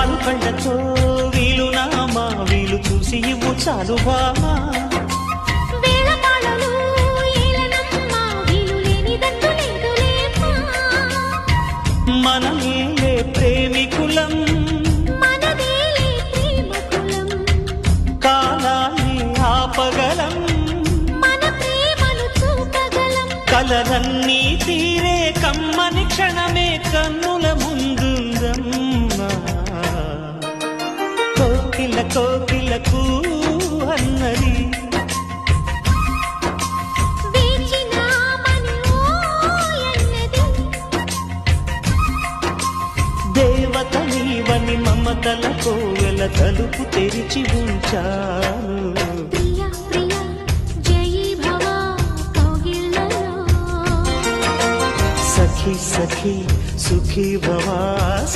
ఆరు కళ్ళతో వీలు నామా వీలు చూసి ఇవ్వు చాలు బామా మనమేలే ప్రేమికులం కాలాన్ని ఆపగలం కలలన్నీ తీరే కమ్మని క్షణమే కన్నుల ముందుందమ్మా కోకిల కోకిలకు అన్నది దేవత నీవని మమతల కోవెల తలుపు తెరిచి ఉంచాను సఖీ సఖీ సుఖీ భవా